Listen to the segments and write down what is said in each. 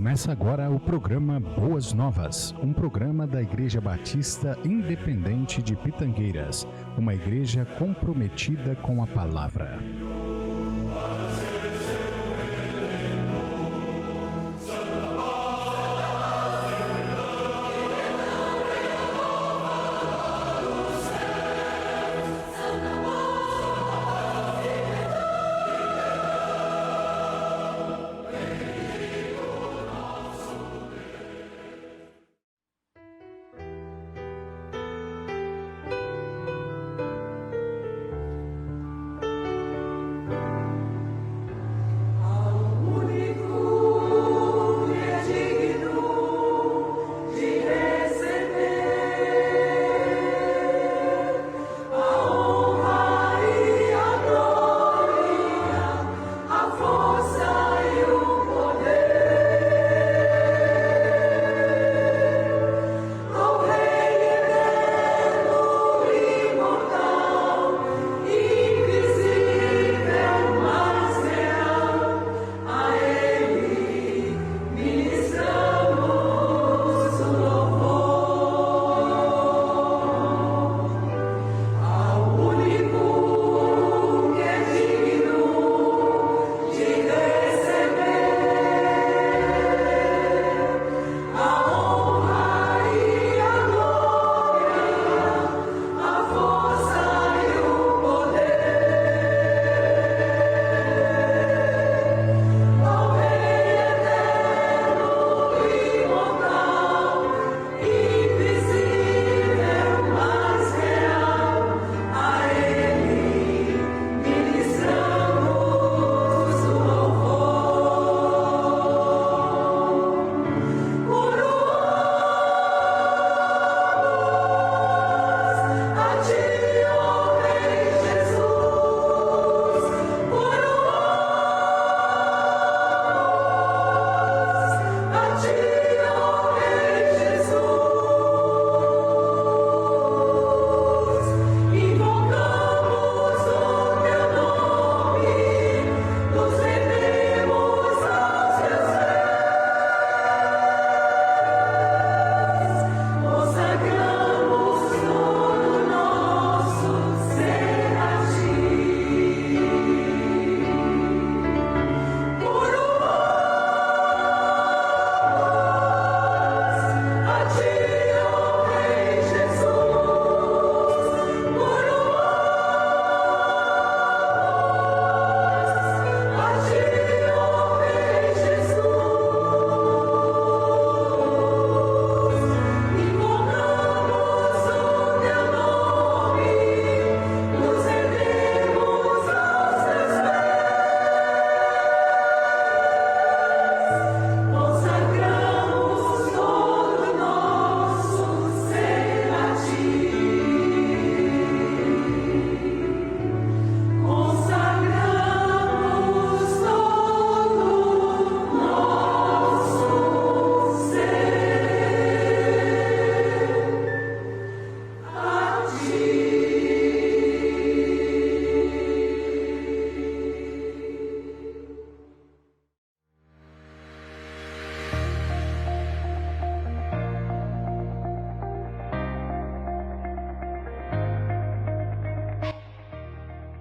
Começa agora o programa Boas Novas, um programa da Igreja Batista Independente de Pitangueiras, uma igreja comprometida com a palavra.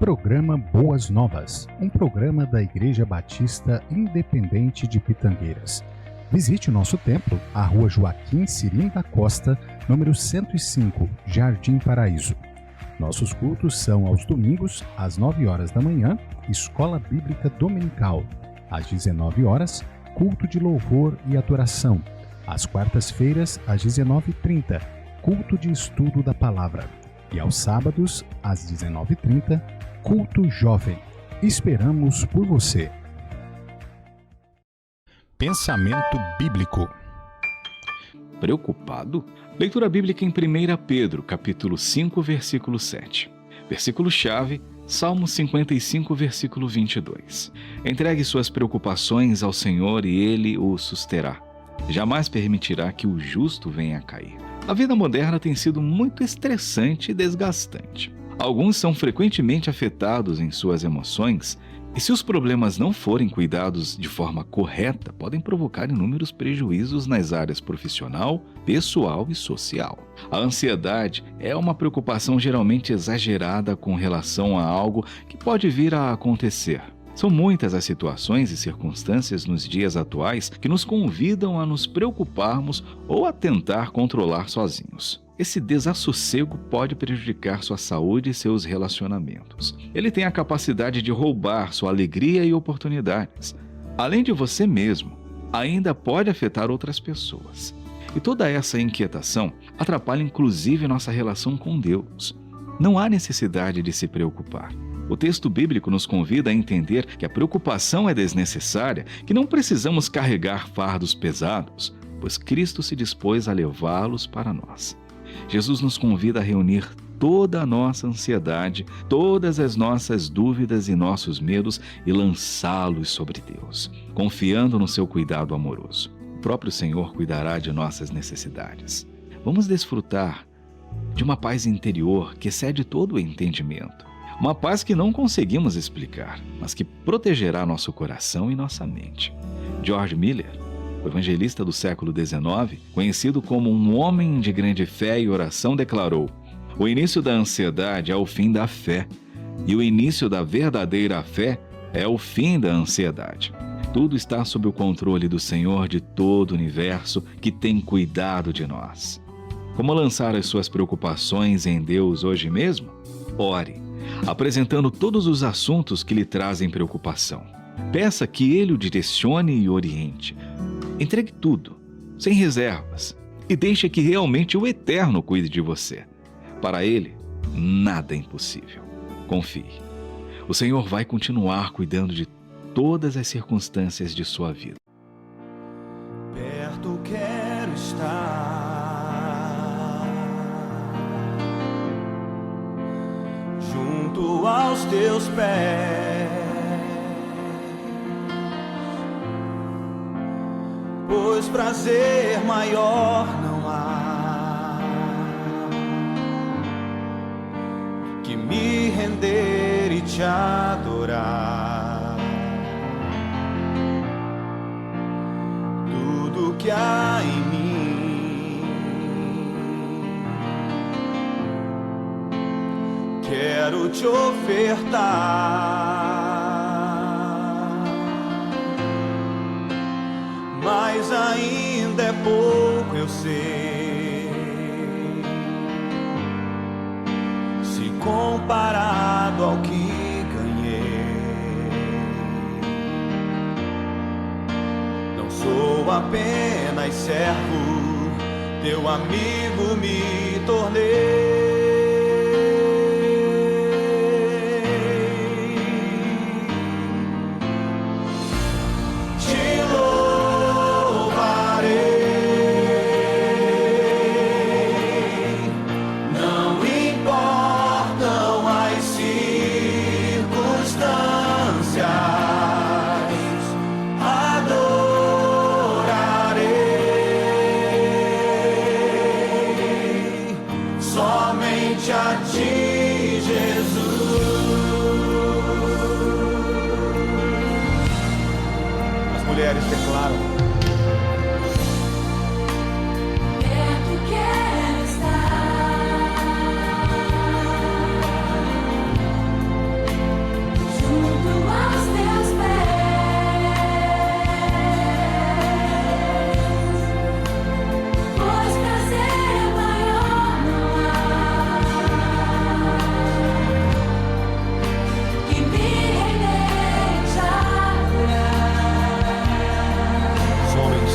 Programa Boas Novas, um programa da Igreja Batista Independente de Pitangueiras. Visite o nosso templo, a Rua Joaquim Cirim da Costa, número 105, Jardim Paraíso. Nossos cultos são aos domingos, às 9 horas da manhã, Escola Bíblica Dominical. Às 19 horas, culto de louvor e adoração. Às quartas-feiras, às 19h30, culto de estudo da palavra. E aos sábados, às 19h30, culto jovem. Esperamos por você. Pensamento bíblico. Preocupado? Leitura bíblica em 1 Pedro, capítulo 5, versículo 7. Versículo-chave, Salmo 55, versículo 22. Entregue suas preocupações ao Senhor e Ele o susterá. Jamais permitirá que o justo venha a cair. A vida moderna tem sido muito estressante e desgastante. Alguns são frequentemente afetados em suas emoções E se os problemas não forem cuidados de forma correta, podem provocar inúmeros prejuízos nas áreas profissional, pessoal e social. A ansiedade é uma preocupação geralmente exagerada com relação a algo que pode vir a acontecer. São muitas as situações e circunstâncias nos dias atuais que nos convidam a nos preocuparmos ou a tentar controlar sozinhos. Esse desassossego pode prejudicar sua saúde e seus relacionamentos. Ele tem a capacidade de roubar sua alegria e oportunidades. Além de você mesmo, ainda pode afetar outras pessoas. E toda essa inquietação atrapalha inclusive nossa relação com Deus. Não há necessidade de se preocupar. O texto bíblico nos convida a entender que a preocupação é desnecessária, que não precisamos carregar fardos pesados, pois Cristo se dispôs a levá-los para nós. Jesus nos convida a reunir toda a nossa ansiedade, todas as nossas dúvidas e nossos medos e lançá-los sobre Deus, confiando no seu cuidado amoroso. O próprio Senhor cuidará de nossas necessidades. Vamos desfrutar de uma paz interior que excede todo o entendimento. Uma paz que não conseguimos explicar, mas que protegerá nosso coração e nossa mente. George Miller, o evangelista do século XIX, conhecido como um homem de grande fé e oração, declarou: "O início da ansiedade é o fim da fé, e o início da verdadeira fé é o fim da ansiedade." Tudo está sob o controle do Senhor de todo o universo, que tem cuidado de nós. Como lançar as suas preocupações em Deus hoje mesmo? Ore, apresentando todos os assuntos que lhe trazem preocupação. Peça que Ele o direcione e oriente. Entregue tudo, sem reservas, e deixe que realmente o Eterno cuide de você. Para Ele, nada é impossível. Confie. O Senhor vai continuar cuidando de todas as circunstâncias de sua vida. Perto quero estar, junto aos teus pés, pois prazer maior não há que me render e te adorar. Tudo que há em mim quero te ofertar, mas ainda é pouco, eu sei, se comparado ao que sou apenas servo, teu amigo me tornei. Te louvarei, não importam as circunstâncias. Somente a ti, Jesus. As mulheres declaram: perto quero estar, junto aos teus pés, pois prazer maior não há que me render e te adorar. Somos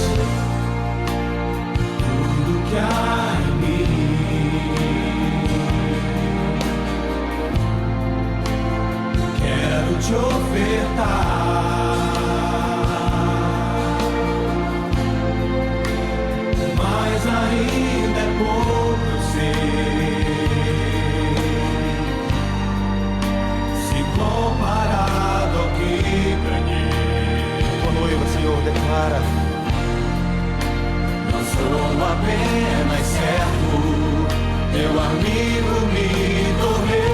tudo que há em mim, quero te ofertar, mas ainda é pouco, eu sei, se comparado ao que ganhei. Tua noiva, Senhor, declara: não sou apenas servo, teu amigo me tornei.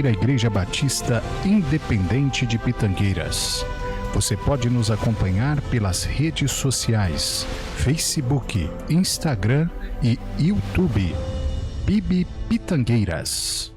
primeira igreja batista independente de Pitangueiras. Você pode nos acompanhar pelas redes sociais, Facebook, Instagram e YouTube. PIB Pitangueiras.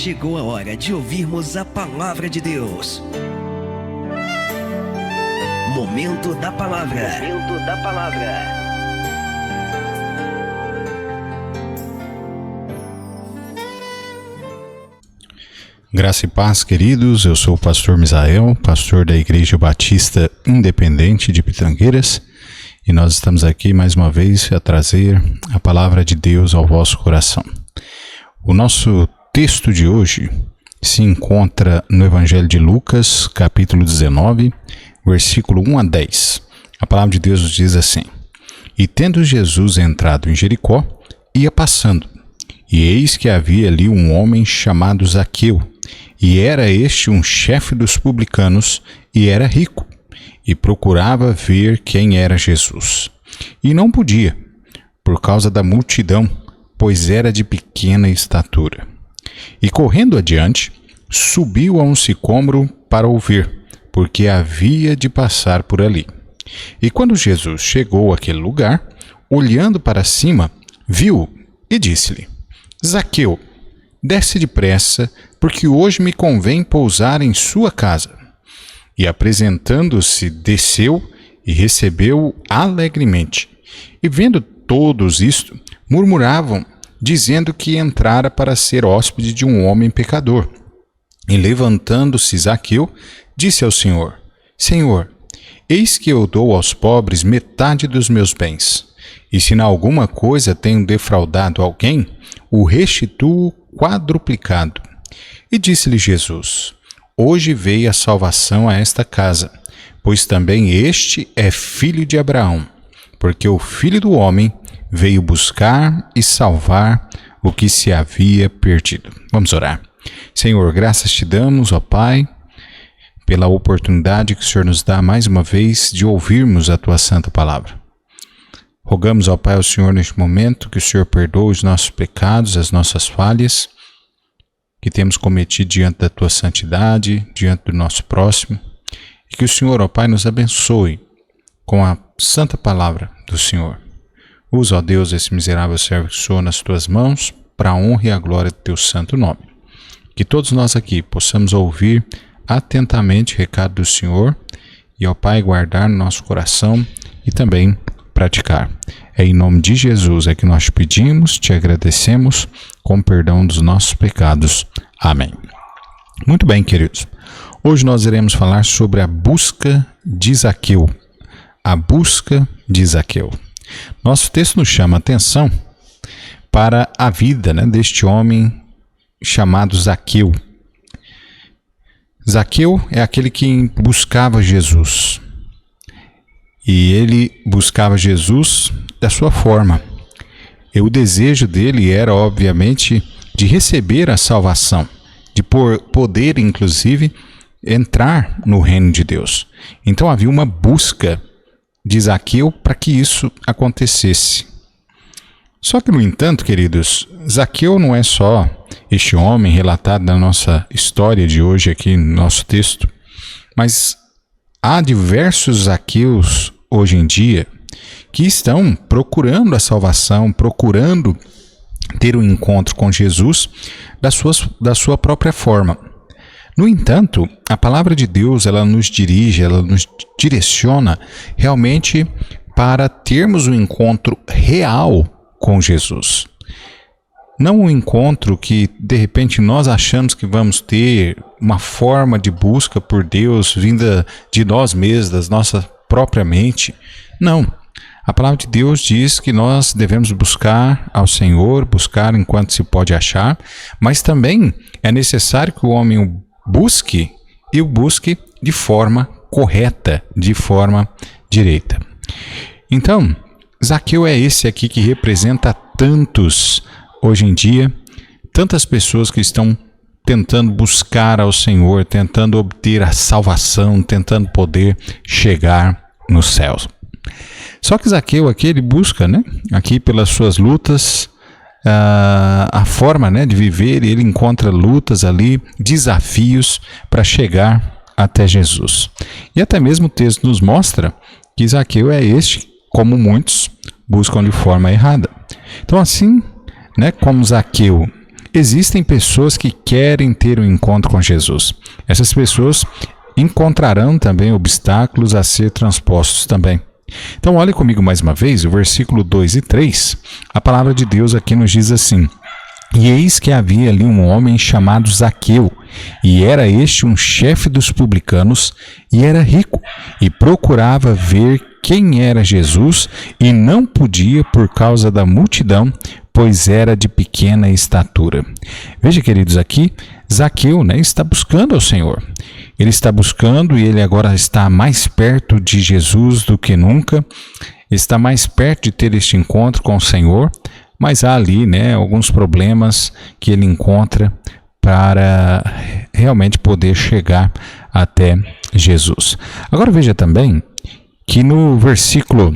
chegou a hora de ouvirmos a palavra de Deus. Momento da palavra. Momento da palavra. Graça e paz, queridos. Eu sou o pastor Misael, pastor da Igreja Batista Independente de Pitangueiras, e nós estamos aqui mais uma vez a trazer a palavra de Deus ao vosso coração. O nosso texto de hoje se encontra no Evangelho de Lucas, capítulo 19, versículo 1 a 10. A palavra de Deus nos diz assim: E tendo Jesus entrado em Jericó, ia passando, e eis que havia ali um homem chamado Zaqueu, e era este um chefe dos publicanos, e era rico, e procurava ver quem era Jesus. E não podia, por causa da multidão, pois era de pequena estatura. E correndo adiante, subiu a um sicômoro para o ver, porque havia de passar por ali. E quando Jesus chegou àquele lugar, olhando para cima, viu-o e disse-lhe: Zaqueu, desce depressa, porque hoje me convém pousar em sua casa. E apresentando-se, desceu e recebeu-o alegremente. E vendo todos isto, murmuravam, dizendo que entrara para ser hóspede de um homem pecador. E levantando-se Zaqueu, disse ao Senhor: Senhor, eis que eu dou aos pobres metade dos meus bens. E se em alguma coisa tenho defraudado alguém, o restituo quadruplicado. E disse-lhe Jesus: Hoje veio a salvação a esta casa, pois também este é filho de Abraão, porque o Filho do Homem veio buscar e salvar o que se havia perdido. Vamos orar. Senhor, graças te damos, ó Pai, pela oportunidade que o Senhor nos dá mais uma vez de ouvirmos a tua santa palavra. Rogamos, ó Pai, ao Senhor neste momento que o Senhor perdoe os nossos pecados, as nossas falhas que temos cometido diante da tua santidade, diante do nosso próximo, e que o Senhor, ó Pai, nos abençoe com a santa palavra do Senhor. Usa, ó Deus, esse miserável servo que sou nas tuas mãos, para a honra e a glória do teu santo nome. Que todos nós aqui possamos ouvir atentamente o recado do Senhor e, ó Pai, guardar no nosso coração e também praticar. É em nome de Jesus é que nós te pedimos, te agradecemos, com perdão dos nossos pecados. Amém. Muito bem, queridos. Hoje nós iremos falar sobre a busca de Zaqueu. A busca de Zaqueu. Nosso texto nos chama a atenção para a vida, deste homem chamado Zaqueu. Zaqueu é aquele que buscava Jesus. E ele buscava Jesus da sua forma. E o desejo dele era, obviamente, de receber a salvação, de poder, inclusive, entrar no reino de Deus. Então havia uma busca de Zaqueu para que isso acontecesse. Só que, no entanto, queridos, Zaqueu não é só este homem relatado na nossa história de hoje aqui no nosso texto, mas há diversos Zaqueus hoje em dia que estão procurando a salvação, procurando ter um encontro com Jesus da sua própria forma. No entanto, a palavra de Deus, ela nos dirige, ela nos direciona realmente para termos um encontro real com Jesus. Não um encontro que, de repente, nós achamos que vamos ter uma forma de busca por Deus vinda de nós mesmos, da nossa própria mente. Não. A palavra de Deus diz que nós devemos buscar ao Senhor, buscar enquanto se pode achar, mas também é necessário que o homem o busque e o busque de forma correta, de forma direita. Então, Zaqueu é esse aqui que representa tantos hoje em dia, tantas pessoas que estão tentando buscar ao Senhor, tentando obter a salvação, tentando poder chegar nos céus. Só que Zaqueu aqui, ele busca, aqui pelas suas lutas, a forma, de viver, e ele encontra lutas ali, desafios para chegar até Jesus. E até mesmo o texto nos mostra que Zaqueu é este, como muitos buscam de forma errada. Então assim, como Zaqueu existem pessoas que querem ter um encontro com Jesus. Essas pessoas encontrarão também obstáculos a ser transpostos também. Então olhe comigo mais uma vez o versículo 2 e 3. A palavra de Deus aqui nos diz assim: E eis que havia ali um homem chamado Zaqueu, e era este um chefe dos publicanos, e era rico, e procurava ver quem era Jesus, e não podia por causa da multidão, pois era de pequena estatura. Veja, queridos, aqui Zaqueu, está buscando ao Senhor. Ele está buscando e ele agora está mais perto de Jesus do que nunca. Está mais perto de ter este encontro com o Senhor, mas há ali, alguns problemas que ele encontra para realmente poder chegar até Jesus. Agora veja também que no versículo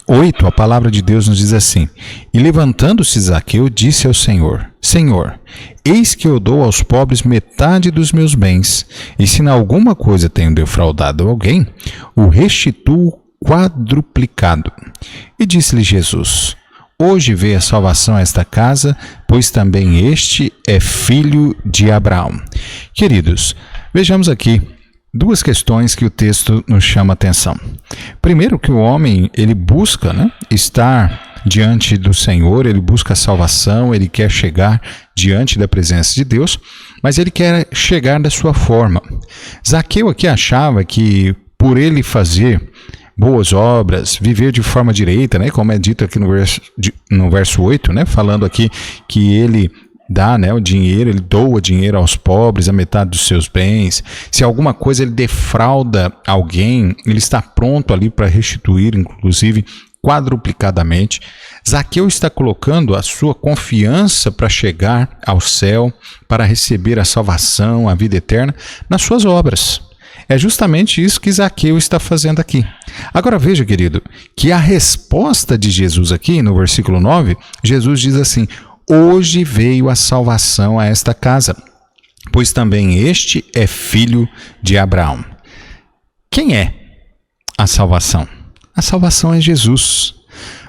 8, a palavra de Deus nos diz assim: E levantando-se Zaqueu, disse ao Senhor: Senhor, eis que eu dou aos pobres metade dos meus bens, e se em alguma coisa tenho defraudado alguém, o restituo quadruplicado. E disse-lhe Jesus: Hoje veio a salvação a esta casa, pois também este é filho de Abraão. Queridos, vejamos aqui duas questões que o texto nos chama a atenção. Primeiro, que o homem, ele busca estar diante do Senhor, ele busca a salvação, ele quer chegar diante da presença de Deus, mas ele quer chegar da sua forma. Zaqueu aqui achava que por ele fazer boas obras, viver de forma direita, como é dito aqui no verso 8, falando aqui que ele dá o dinheiro, ele doa dinheiro aos pobres, a metade dos seus bens. Se alguma coisa ele defrauda alguém, ele está pronto ali para restituir, inclusive quadruplicadamente. Zaqueu está colocando a sua confiança para chegar ao céu, para receber a salvação, a vida eterna, nas suas obras. É justamente isso que Zaqueu está fazendo aqui. Agora veja, querido, que a resposta de Jesus aqui, no versículo 9, Jesus diz assim: Hoje veio a salvação a esta casa, pois também este é filho de Abraão. Quem é a salvação? A salvação é Jesus.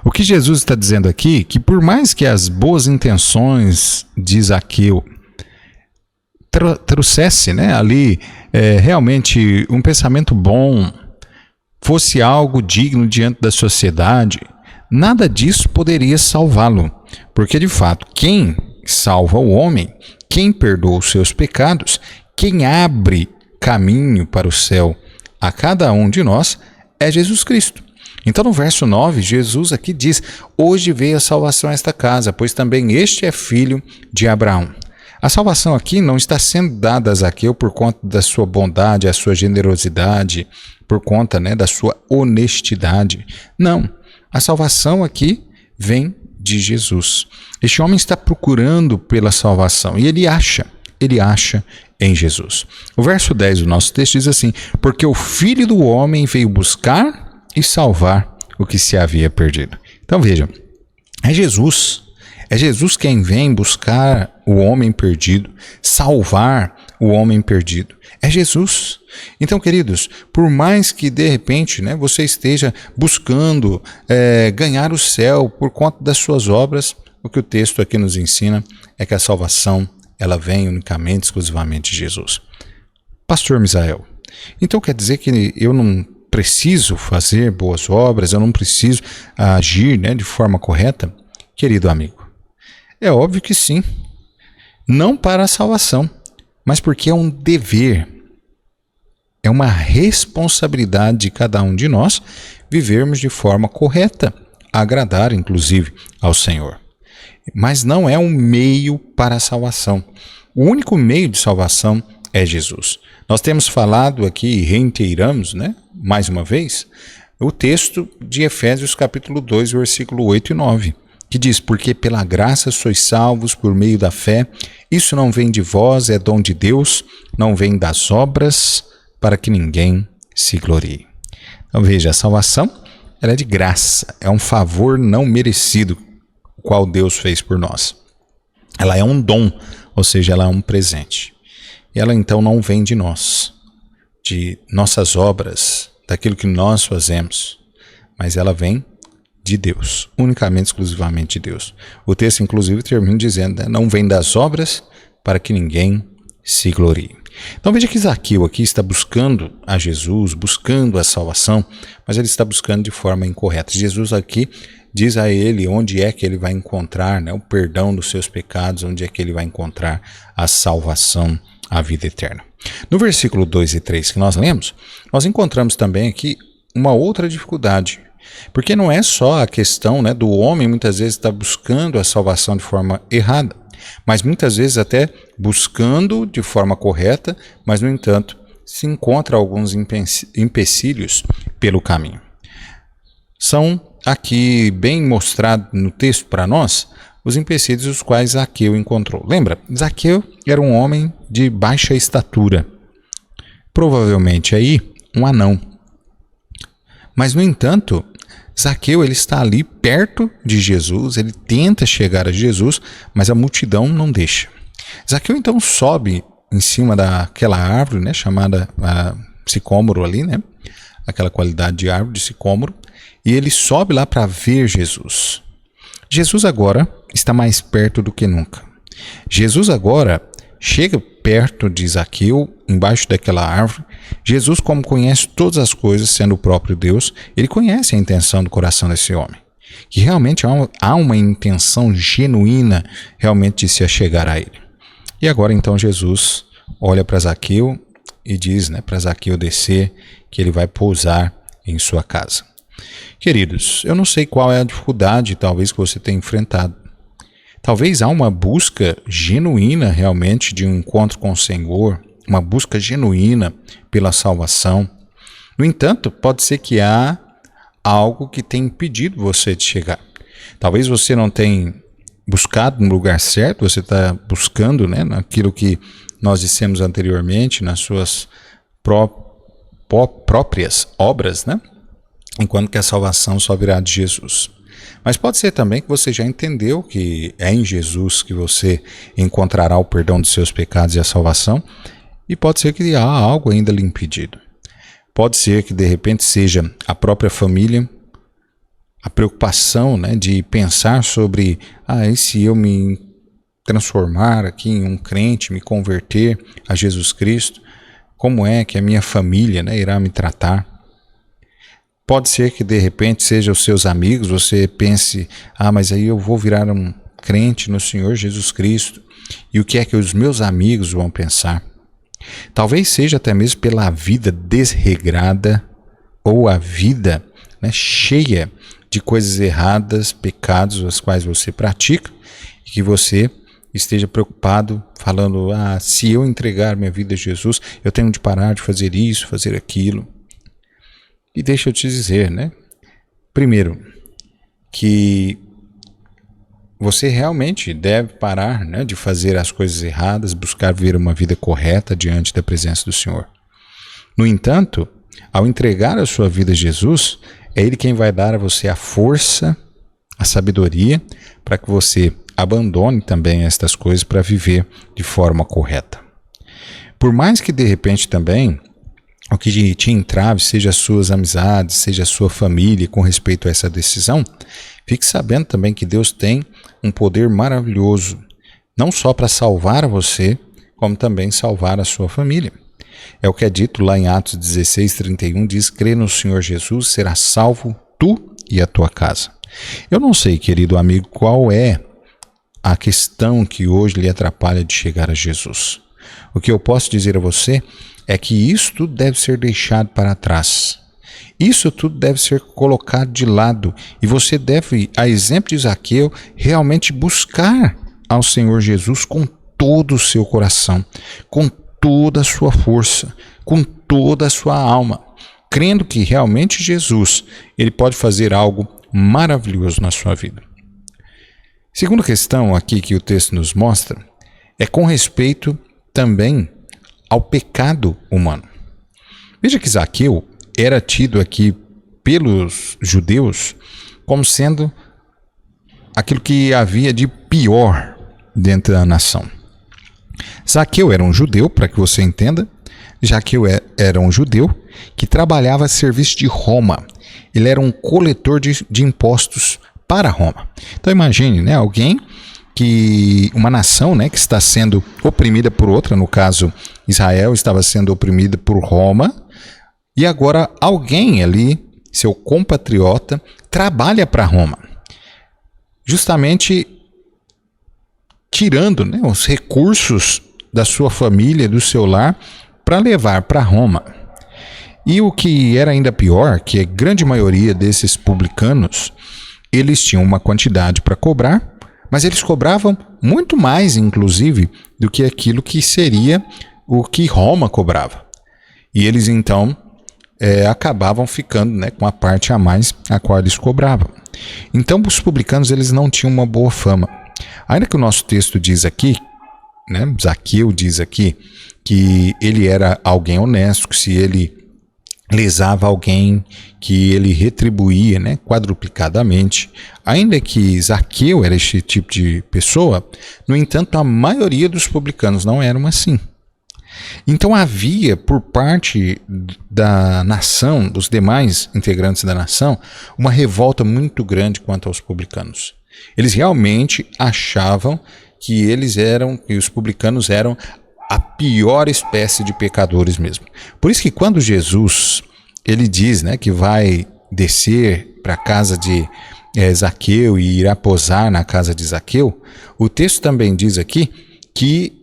O que Jesus está dizendo aqui, que por mais que as boas intenções de Zaqueu trouxesse ali realmente um pensamento bom, fosse algo digno diante da sociedade, nada disso poderia salvá-lo, porque de fato quem salva o homem, quem perdoa os seus pecados, quem abre caminho para o céu a cada um de nós é Jesus Cristo. Então no verso 9, Jesus aqui diz: Hoje veio a salvação a esta casa, pois também este é filho de Abraão. A salvação aqui não está sendo dada a Zaqueu por conta da sua bondade, a sua generosidade, por conta da sua honestidade. Não, a salvação aqui vem de Jesus. Este homem está procurando pela salvação e ele acha em Jesus. O verso 10 do nosso texto diz assim: Porque o Filho do Homem veio buscar e salvar o que se havia perdido. Então vejam, é Jesus quem vem buscar o homem perdido, salvar o homem perdido. É Jesus. Então, queridos, por mais que de repente você esteja buscando ganhar o céu por conta das suas obras, o que o texto aqui nos ensina é que a salvação ela vem unicamente, exclusivamente de Jesus. Pastor Misael, então quer dizer que eu não preciso fazer boas obras, eu não preciso agir de forma correta? Querido amigo, é óbvio que sim. Não para a salvação, mas porque é um dever, é uma responsabilidade de cada um de nós vivermos de forma correta, agradar inclusive ao Senhor. Mas não é um meio para a salvação. O único meio de salvação é Jesus. Nós temos falado aqui e reiteramos, mais uma vez, o texto de Efésios capítulo 2, versículo 8 e 9, que diz: Porque pela graça sois salvos por meio da fé, isso não vem de vós, é dom de Deus, não vem das obras, para que ninguém se glorie. Então veja, a salvação ela é de graça, é um favor não merecido, o qual Deus fez por nós. Ela é um dom, ou seja, ela é um presente. E ela então não vem de nós, de nossas obras, daquilo que nós fazemos, mas ela vem de Deus, unicamente, exclusivamente de Deus. O texto, inclusive, termina dizendo, né, não vem das obras para que ninguém se glorie. Então veja que Zaqueu aqui está buscando a Jesus, buscando a salvação, mas ele está buscando de forma incorreta. Jesus aqui diz a ele onde é que ele vai encontrar, né, o perdão dos seus pecados, onde é que ele vai encontrar a salvação, a vida eterna. No versículo 2 e 3 que nós lemos, nós encontramos também aqui uma outra dificuldade, porque não é só a questão, né, do homem muitas vezes estar buscando a salvação de forma errada, mas muitas vezes até buscando de forma correta, mas no entanto se encontra alguns empecilhos pelo caminho. São aqui bem mostrados no texto para nós os empecilhos os quais Zaqueu encontrou. Lembra, Zaqueu era um homem de baixa estatura, provavelmente aí um anão. Mas no entanto, Zaqueu ele está ali perto de Jesus, ele tenta chegar a Jesus, mas a multidão não deixa. Zaqueu então sobe em cima daquela árvore, né, chamada sicômoro ali, né, aquela qualidade de árvore de sicômoro, e ele sobe lá para ver Jesus. Jesus agora está mais perto do que nunca. Jesus agora chega perto de Zaqueu, embaixo daquela árvore. Jesus, como conhece todas as coisas, sendo o próprio Deus, ele conhece a intenção do coração desse homem. Que realmente há uma intenção genuína realmente de se achegar a ele. E agora então Jesus olha para Zaqueu e diz, né, para Zaqueu descer, que ele vai pousar em sua casa. Queridos, eu não sei qual é a dificuldade talvez que você tenha enfrentado. Talvez há uma busca genuína realmente de um encontro com o Senhor, uma busca genuína pela salvação. No entanto, pode ser que há algo que tenha impedido você de chegar. Talvez você não tenha buscado no lugar certo, você está buscando, né, naquilo que nós dissemos anteriormente, nas suas próprias obras, né, enquanto que a salvação só virá de Jesus. Mas pode ser também que você já entendeu que é em Jesus que você encontrará o perdão dos seus pecados e a salvação, e pode ser que há algo ainda lhe impedido. Pode ser que de repente seja a própria família, a preocupação, né, de pensar sobre, e se eu me transformar aqui em um crente, me converter a Jesus Cristo, como é que a minha família, né, irá me tratar? Pode ser que de repente seja os seus amigos, você pense, mas aí eu vou virar um crente no Senhor Jesus Cristo, e o que é que os meus amigos vão pensar? Talvez seja até mesmo pela vida desregrada, ou a vida, né, cheia de coisas erradas, pecados os quais você pratica, e que você esteja preocupado, falando, se eu entregar minha vida a Jesus, eu tenho de parar de fazer isso, fazer aquilo. E deixa eu te dizer, né? Primeiro, que você realmente deve parar, né, de fazer as coisas erradas, buscar viver uma vida correta diante da presença do Senhor. No entanto, ao entregar a sua vida a Jesus, é Ele quem vai dar a você a força, a sabedoria, para que você abandone também estas coisas para viver de forma correta. Por mais que de repente também o que te entrave seja as suas amizades, seja a sua família com respeito a essa decisão, fique sabendo também que Deus tem um poder maravilhoso, não só para salvar você, como também salvar a sua família. É o que é dito lá em Atos 16:31, diz, crê no Senhor Jesus, será salvo tu e a tua casa. Eu não sei, querido amigo, qual é a questão que hoje lhe atrapalha de chegar a Jesus. O que eu posso dizer a você é que isso tudo deve ser deixado para trás. Isso tudo deve ser colocado de lado. E você deve, a exemplo de Zaqueu, realmente buscar ao Senhor Jesus com todo o seu coração, com toda a sua força, com toda a sua alma, crendo que realmente Jesus, Ele pode fazer algo maravilhoso na sua vida. Segunda questão aqui que o texto nos mostra é com respeito também ao pecado humano. Veja que Zaqueu era tido aqui pelos judeus como sendo aquilo que havia de pior dentro da nação. Zaqueu era um judeu, para que você entenda, Zaqueu era um judeu que trabalhava a serviço de Roma. Ele era um coletor de impostos para Roma. Então imagine, né, uma nação, né, que está sendo oprimida por outra, no caso Israel estava sendo oprimida por Roma, e agora alguém ali, seu compatriota, trabalha para Roma, justamente tirando, né, os recursos da sua família, do seu lar, para levar para Roma. E o que era ainda pior, que a grande maioria desses publicanos, eles tinham uma quantidade para cobrar, mas eles cobravam muito mais, inclusive, do que aquilo que seria o que Roma cobrava. E eles, então, acabavam ficando, né, com a parte a mais a qual eles cobravam. Então, os publicanos eles não tinham uma boa fama. Ainda que o nosso texto diz aqui, né, Zaqueu diz aqui, que ele era alguém honesto, que se ele lesava alguém, que ele retribuía, né, quadruplicadamente. Ainda que Zaqueu era esse tipo de pessoa, no entanto, a maioria dos publicanos não eram assim. Então havia, por parte da nação, dos demais integrantes da nação, uma revolta muito grande quanto aos publicanos. Eles realmente achavam que os publicanos eram a pior espécie de pecadores mesmo. Por isso que quando Jesus ele diz, né, que vai descer para a casa de Zaqueu e irá posar na casa de Zaqueu, o texto também diz aqui que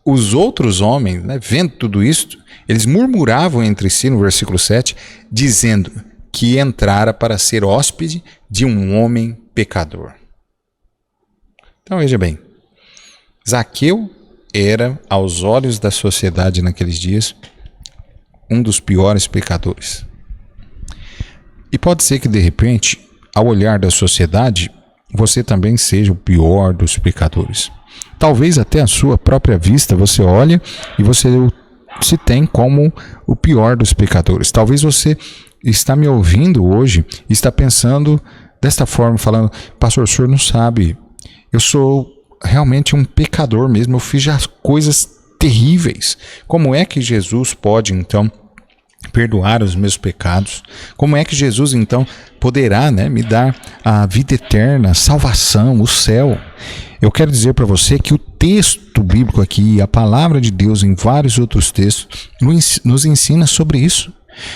os outros homens, né, vendo tudo isto, eles murmuravam entre si, no versículo 7, dizendo que entrara para ser hóspede de um homem pecador. Então veja bem, Zaqueu era, aos olhos da sociedade naqueles dias, um dos piores pecadores. E pode ser que, de repente, ao olhar da sociedade, você também seja o pior dos pecadores. Talvez até a sua própria vista você olha e você se tem como o pior dos pecadores. Talvez você está me ouvindo hoje e está pensando desta forma, falando: pastor, o senhor não sabe, eu sou realmente um pecador mesmo, eu fiz já coisas terríveis. Como é que Jesus pode, então, perdoar os meus pecados? Como é que Jesus, então, poderá, né, me dar a vida eterna, a salvação, o céu? Eu quero dizer para você que o texto bíblico aqui, a palavra de Deus em vários outros textos, nos ensina sobre isso.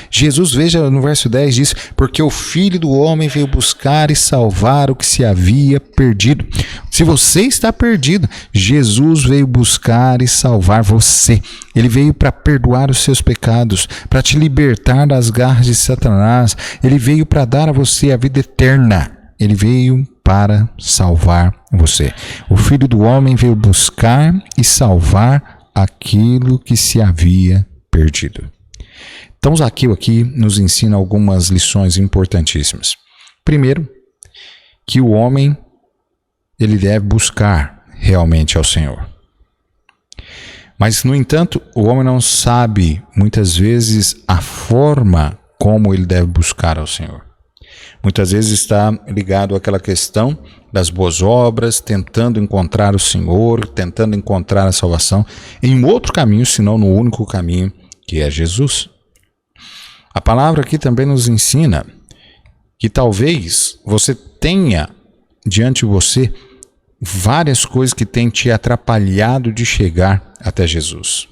Jesus, veja no verso 10, diz: porque o Filho do Homem veio buscar e salvar o que se havia perdido. Se você está perdido, Jesus veio buscar e salvar você. Ele veio para perdoar os seus pecados, para te libertar das garras de Satanás. Ele veio para dar a você a vida eterna. Ele veio para salvar você. O Filho do Homem veio buscar e salvar aquilo que se havia perdido. Então, Zaqueu aqui nos ensina algumas lições importantíssimas. Primeiro, que o homem ele deve buscar realmente ao Senhor. Mas, no entanto, o homem não sabe, muitas vezes, a forma como ele deve buscar ao Senhor. Muitas vezes está ligado àquela questão das boas obras, tentando encontrar o Senhor, tentando encontrar a salvação em outro caminho, senão no único caminho, que é Jesus. A palavra aqui também nos ensina que talvez você tenha diante de você várias coisas que têm te atrapalhado de chegar até Jesus.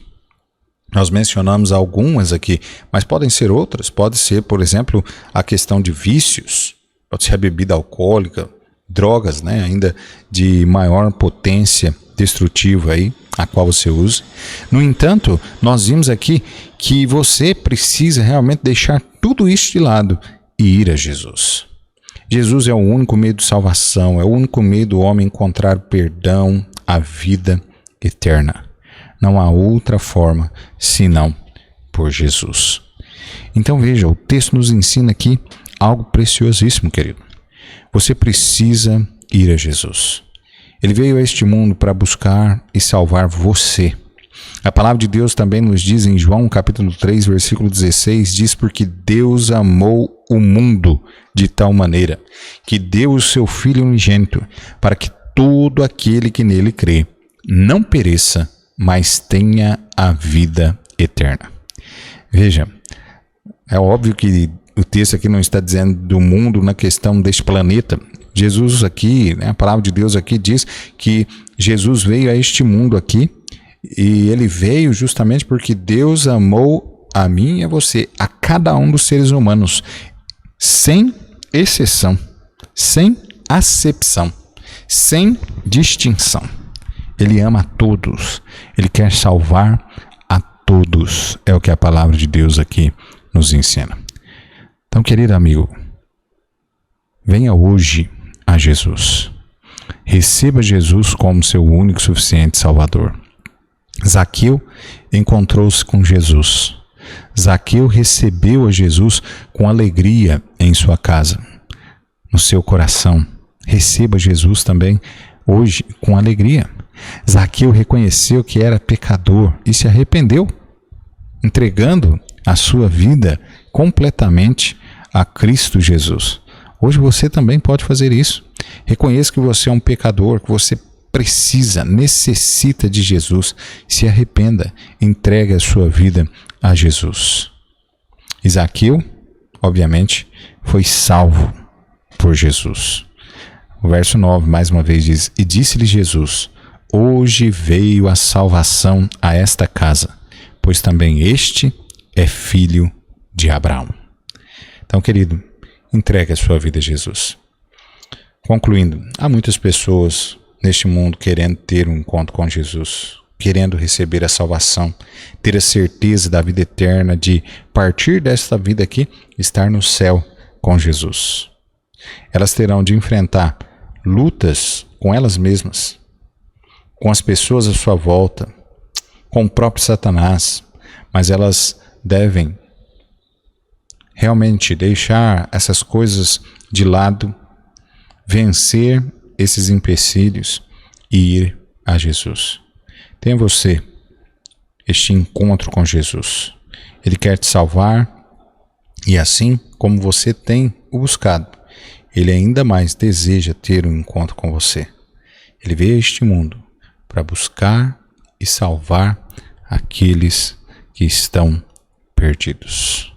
Nós mencionamos algumas aqui, mas podem ser outras. Pode ser, por exemplo, a questão de vícios, pode ser a bebida alcoólica, drogas, né, ainda de maior potência destrutiva aí, a qual você usa. No entanto, nós vimos aqui que você precisa realmente deixar tudo isso de lado e ir a Jesus. Jesus é o único meio de salvação, é o único meio do homem encontrar perdão, a vida eterna. Não há outra forma senão por Jesus. Então veja, o texto nos ensina aqui algo preciosíssimo, querido. Você precisa ir a Jesus. Ele veio a este mundo para buscar e salvar você. A palavra de Deus também nos diz em João capítulo 3, versículo 16, diz: porque Deus amou o mundo de tal maneira que deu o seu Filho unigênito, para que todo aquele que nele crê não pereça, mas tenha a vida eterna. Veja, é óbvio que o texto aqui não está dizendo do mundo na questão deste planeta. Jesus aqui, né, a palavra de Deus aqui diz que Jesus veio a este mundo aqui e ele veio justamente porque Deus amou a mim e a você, a cada um dos seres humanos, sem exceção, sem acepção, sem distinção. Ele ama a todos, ele quer salvar a todos, é o que a palavra de Deus aqui nos ensina. Então, querido amigo, venha hoje a Jesus. Receba Jesus como seu único e suficiente Salvador. Zaqueu encontrou-se com Jesus. Zaqueu recebeu a Jesus com alegria em sua casa, no seu coração. Receba Jesus também hoje com alegria. Zaqueu reconheceu que era pecador e se arrependeu, entregando a sua vida completamente a Cristo Jesus. Hoje você também pode fazer isso. Reconheça que você é um pecador, que você precisa, necessita de Jesus. Se arrependa, entregue a sua vida a Jesus. E Zaqueu, obviamente, foi salvo por Jesus. O verso 9, mais uma vez, diz: E disse-lhe Jesus: Hoje veio a salvação a esta casa, pois também este é filho de Abraão. Então, querido, entregue a sua vida a Jesus. Concluindo, há muitas pessoas neste mundo querendo ter um encontro com Jesus, querendo receber a salvação, ter a certeza da vida eterna, de partir desta vida aqui, estar no céu com Jesus. Elas terão de enfrentar lutas com elas mesmas, com as pessoas à sua volta, com o próprio Satanás, mas elas devem realmente deixar essas coisas de lado, vencer esses empecilhos e ir a Jesus. Tenha você este encontro com Jesus. Ele quer te salvar e assim como você tem o buscado, Ele ainda mais deseja ter um encontro com você. Ele veio a este mundo para buscar e salvar aqueles que estão perdidos.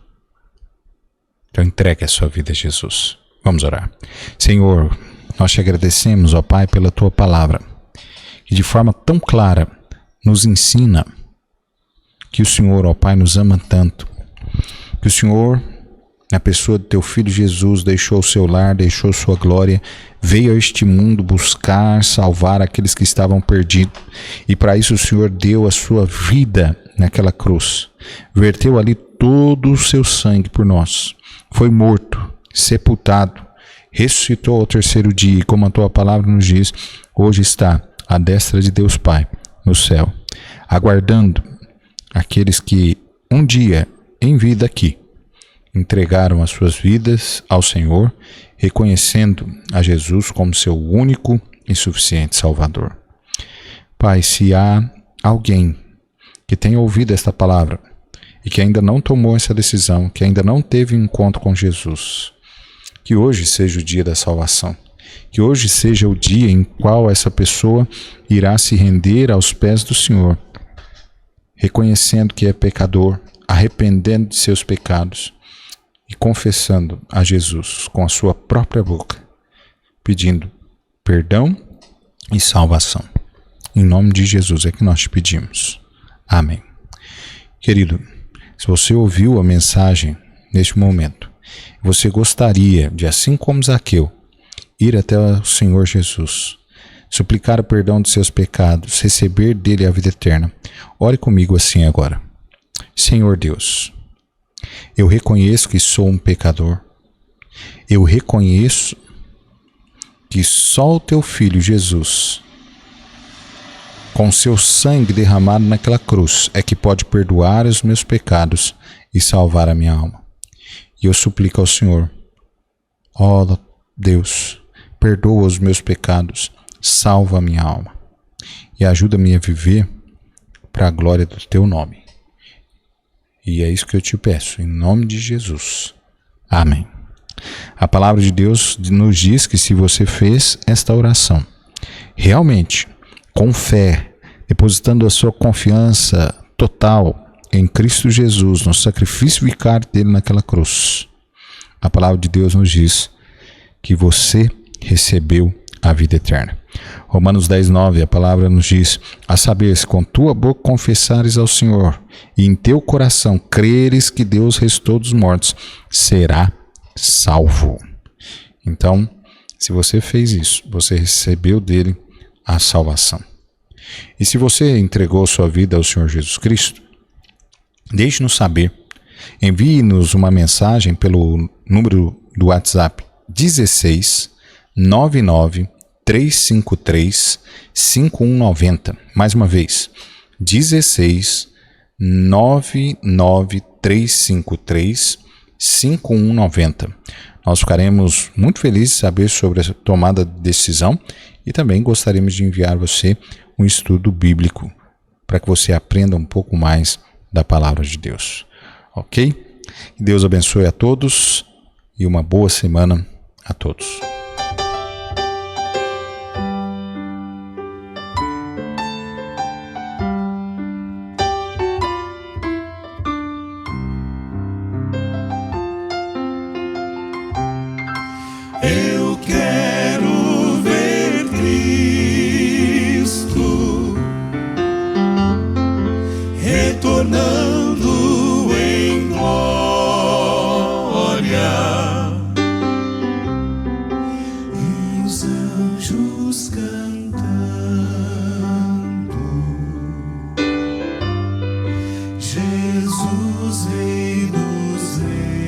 Então entregue a sua vida a Jesus. Vamos orar. Senhor, nós te agradecemos, ó Pai, pela Tua palavra, que de forma tão clara nos ensina que o Senhor, ó Pai, nos ama tanto, que o Senhor, na pessoa do Teu Filho Jesus, deixou o seu lar, deixou sua glória, veio a este mundo buscar, salvar aqueles que estavam perdidos, e para isso o Senhor deu a sua vida naquela cruz, verteu ali todo o seu sangue por nós, foi morto, sepultado, ressuscitou ao terceiro dia, e como a Tua palavra nos diz, hoje está à destra de Deus Pai, no céu, aguardando aqueles que um dia, em vida aqui, entregaram as suas vidas ao Senhor, reconhecendo a Jesus como seu único e suficiente Salvador. Pai, se há alguém que tenha ouvido esta palavra e que ainda não tomou essa decisão, que ainda não teve um encontro com Jesus, que hoje seja o dia da salvação, que hoje seja o dia em qual essa pessoa irá se render aos pés do Senhor, reconhecendo que é pecador, arrependendo de seus pecados e confessando a Jesus com a sua própria boca, pedindo perdão e salvação. Em nome de Jesus é que nós te pedimos. Amém. Querido, se você ouviu a mensagem neste momento, você gostaria de, assim como Zaqueu, ir até o Senhor Jesus, suplicar o perdão de seus pecados, receber dele a vida eterna, ore comigo assim agora. Senhor Deus, eu reconheço que sou um pecador. Eu reconheço que só o Teu Filho Jesus, com seu sangue derramado naquela cruz, é que pode perdoar os meus pecados e salvar a minha alma. E eu suplico ao Senhor, ó Deus, perdoa os meus pecados, salva a minha alma e ajuda-me a viver para a glória do Teu nome. E é isso que eu te peço, em nome de Jesus. Amém. A palavra de Deus nos diz que se você fez esta oração, realmente, com fé, depositando a sua confiança total em Cristo Jesus, no sacrifício vicário dele naquela cruz, a palavra de Deus nos diz que você recebeu a vida eterna. Romanos 10:9, a palavra nos diz: a saber, se com tua boca confessares ao Senhor e em teu coração creres que Deus ressuscitou dos mortos, será salvo. Então, se você fez isso, você recebeu dele a salvação. E se você entregou sua vida ao Senhor Jesus Cristo, deixe-nos saber. Envie-nos uma mensagem pelo número do WhatsApp 16 99 353 5190. Mais uma vez, 16 99 353 5190. Nós ficaremos muito felizes de saber sobre a tomada de decisão e também gostaríamos de enviar você um estudo bíblico para que você aprenda um pouco mais da palavra de Deus. Ok? Que Deus abençoe a todos e uma boa semana a todos. Eu quero ver Cristo retornando em glória, e os anjos cantando, Jesus Rei dos Reis.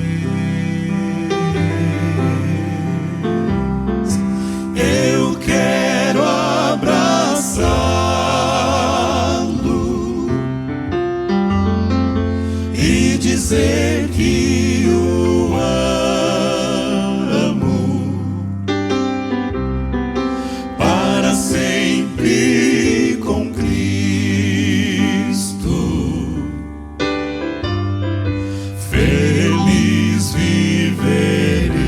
Eu quero abraçá-lo e dizer que o amo para sempre com Cristo. Feliz viverei.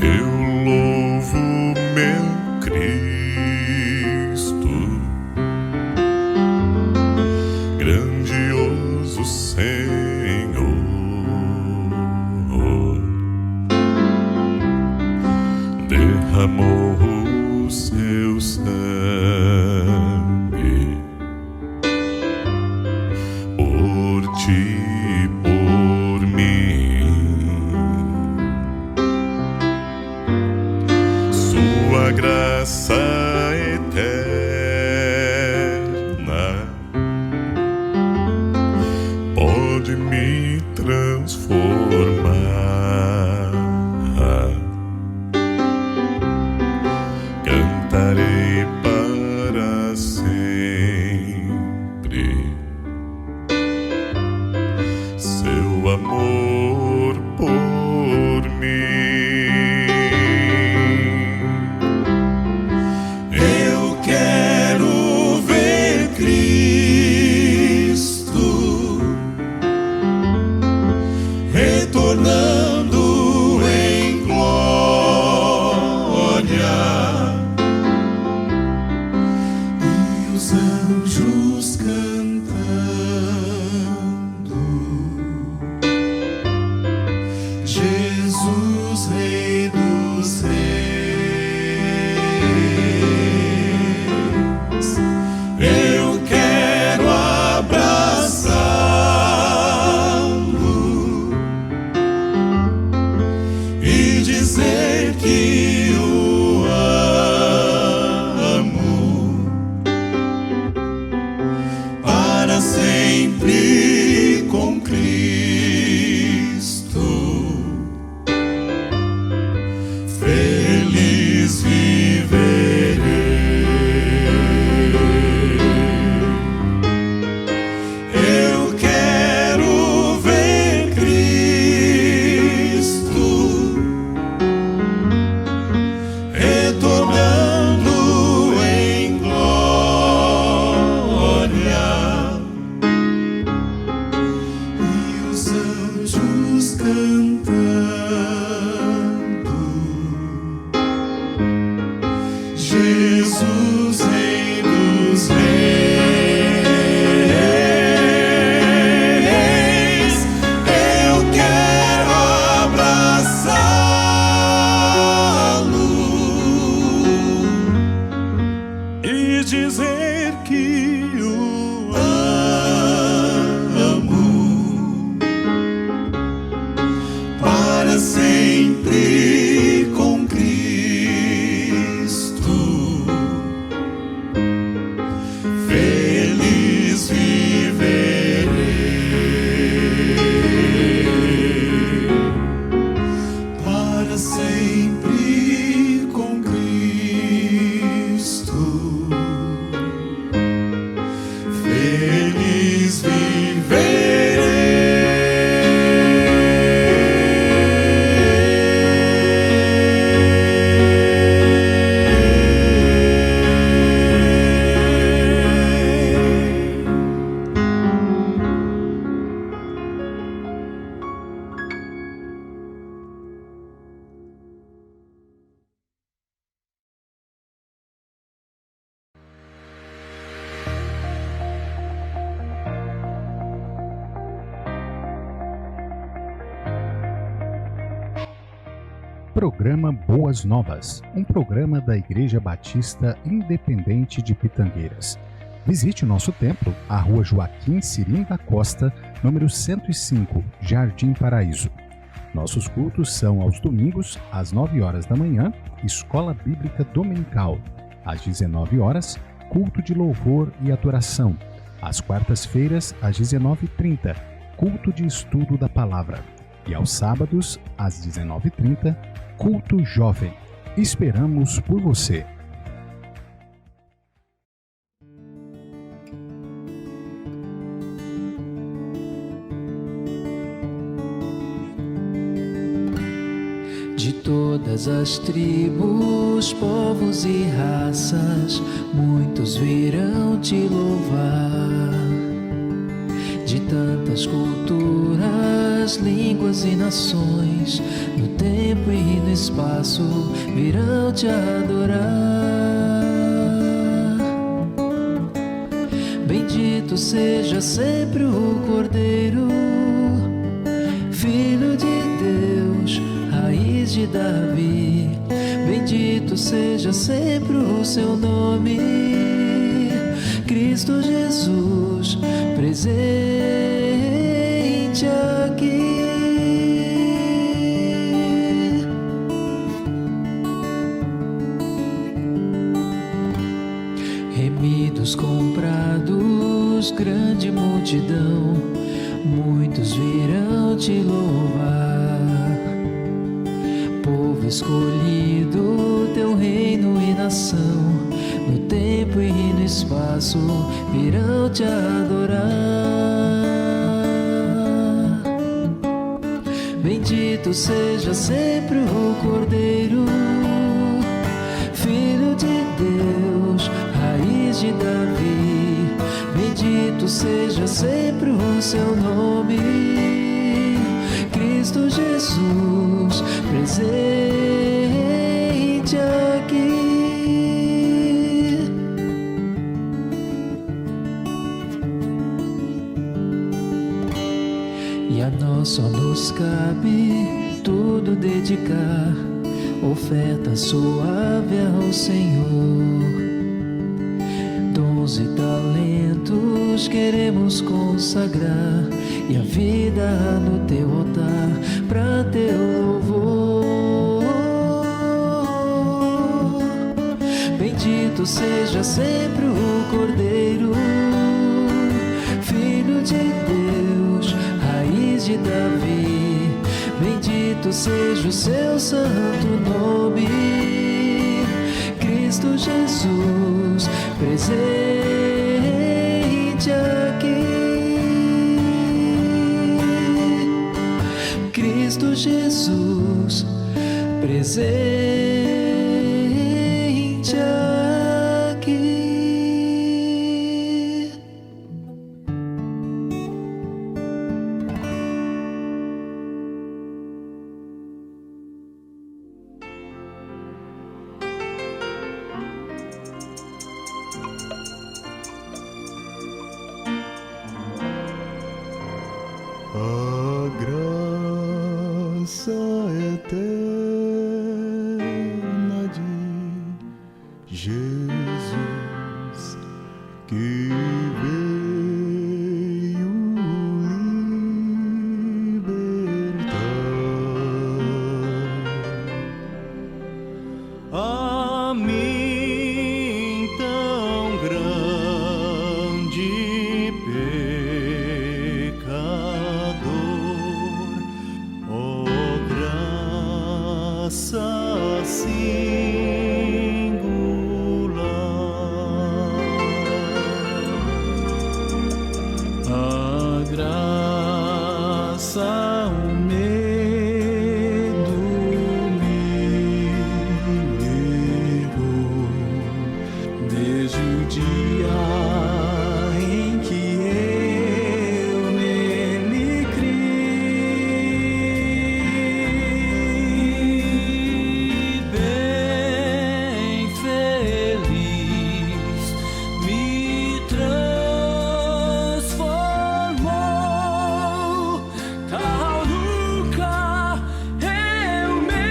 Eu louvo meu Cristo, grandioso Senhor. Derramou o seu sangue por ti e por mim. Sua graça eterna pode me transformar. Cantarei para sempre seu amor por mim. Eu quero ver Cristo retornando em glória, e os anjos cantando, Jesus Rei dos Reis. Eu quero abraçá-lo e dizer que o amo para sempre com Cristo. Feliz viverei. Eu quero ver Cristo retornando em glória, e os anjos cantando, Jesus Rei dos Reis. dizer que o amo para sempre com Cristo. Feliz viverei para sempre com Cristo. Feliz Programa Boas Novas, um programa da Igreja Batista Independente de Pitangueiras. Visite o nosso templo, a Rua Joaquim Cirim da Costa, número 105, Jardim Paraíso. Nossos cultos são aos domingos, às 9 horas da manhã, Escola Bíblica Dominical. Às 19 horas, culto de louvor e adoração. Às quartas-feiras, às 19h30, culto de estudo da palavra. E aos sábados, às 19h30, culto jovem. Esperamos por você. De todas as tribos, povos e raças, muitos virão te louvar. De tantas culturas, línguas e nações, no tempo e no espaço, virão te adorar. Bendito seja sempre o Cordeiro, Filho de Deus, raiz de Davi. Bendito seja sempre o seu nome, Cristo Jesus, presente aqui. Remidos, comprados, grande multidão, muitos virão te louvar. Povo escolhido, teu reino e nação, no tempo e no espaço, virão te adorar. Bendito seja sempre o Cordeiro, Filho de Deus, raiz de Davi. Bendito seja sempre o seu nome, Cristo Jesus, presente aqui. E a nós só nos cabe tudo dedicar, oferta suave ao Senhor. Dons e talentos queremos consagrar, e a vida no teu altar, pra teu louvor. Bendito seja sempre o Cordeiro, Filho de Deus, raiz de Davi. Bendito seja o seu santo nome, Cristo Jesus, presente aqui. Cristo Jesus, presente aqui. A graça eterna de Jesus que veio libertar a mim tão grande pecador, ó graça singular, a graça, o medo me negou, desde o dia em que eu nele criei, bem feliz me transformou, tal nunca eu mereci.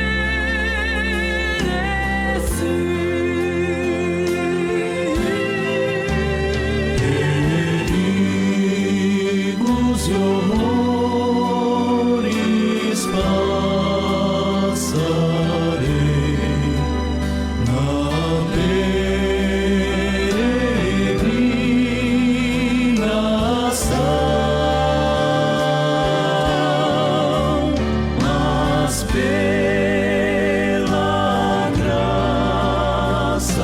Perigos e horrores passarei na peregrinação, mas pela graça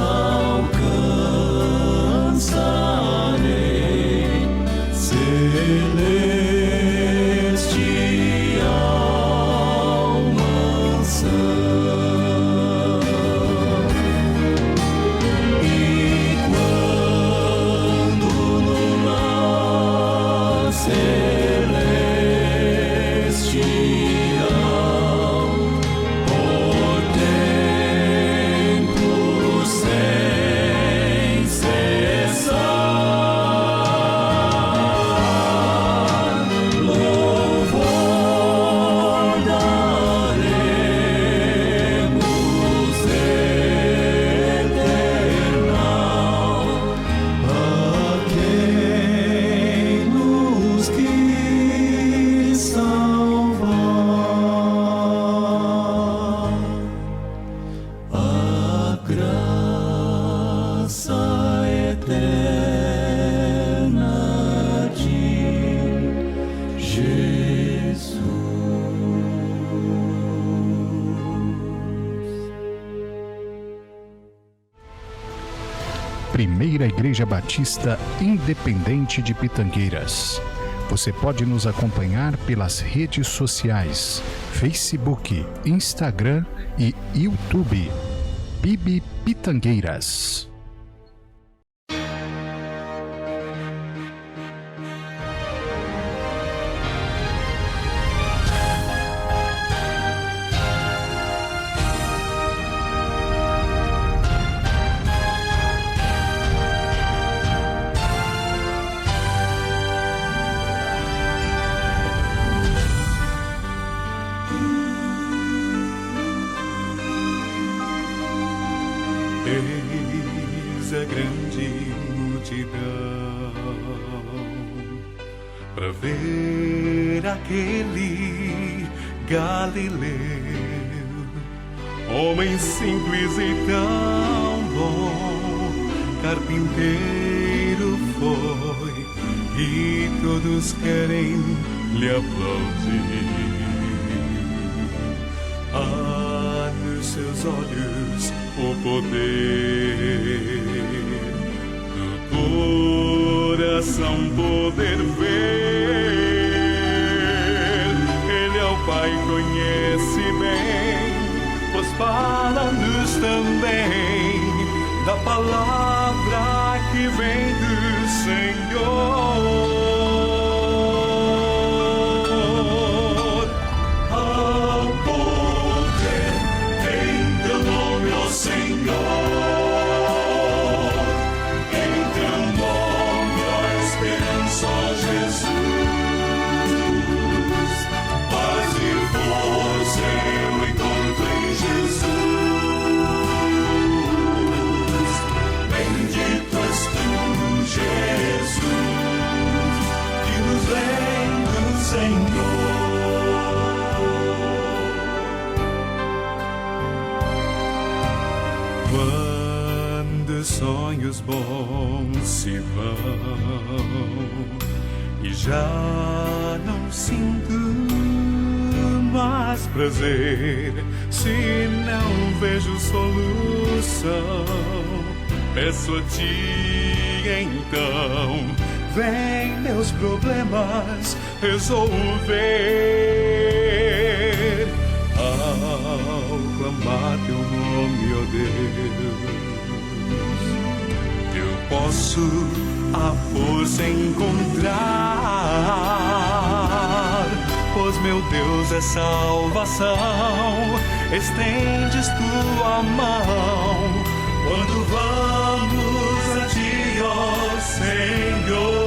alcançarei celestial mansão. E quando no lar celestial, por tempo sem cessar, louvor daremos eternal a quem nos quis salvar. A graça eterna de Jesus. Primeira Igreja Batista Independente de Pitangueiras. Você pode nos acompanhar pelas redes sociais, Facebook, Instagram e YouTube. PIB Pitangueiras. Eis a grande multidão para ver aquele Galileu, homem simples e tão bom, carpinteiro foi, e todos querem lhe aplaudir. Há nos seus olhos o poder, no coração poder ver. Ele ao Pai conhece bem, pois fala-nos também da palavra que vem do Senhor. Ao poder em teu nome, ó Senhor, em teu nome, ó esperança, ó Jesus. Paz e força eu encontro em Jesus. Bendito és tu, Jesus. meus sonhos bons se vão e já não sinto mais prazer se não vejo solução. Peço a ti então, vem meus problemas resolver. Ao clamar teu nome, ó Deus, eu posso a força encontrar, pois meu Deus é salvação. Estendes tua mão quando vamos a ti, ó Senhor.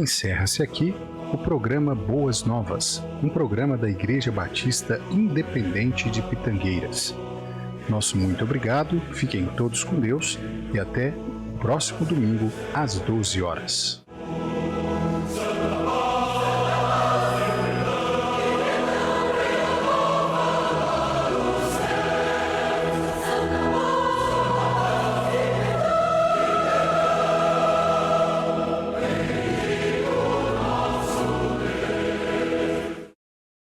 Encerra-se aqui o programa Boas Novas, um programa da Igreja Batista Independente de Pitangueiras. Nosso muito obrigado, fiquem todos com Deus e até o próximo domingo às 12 horas.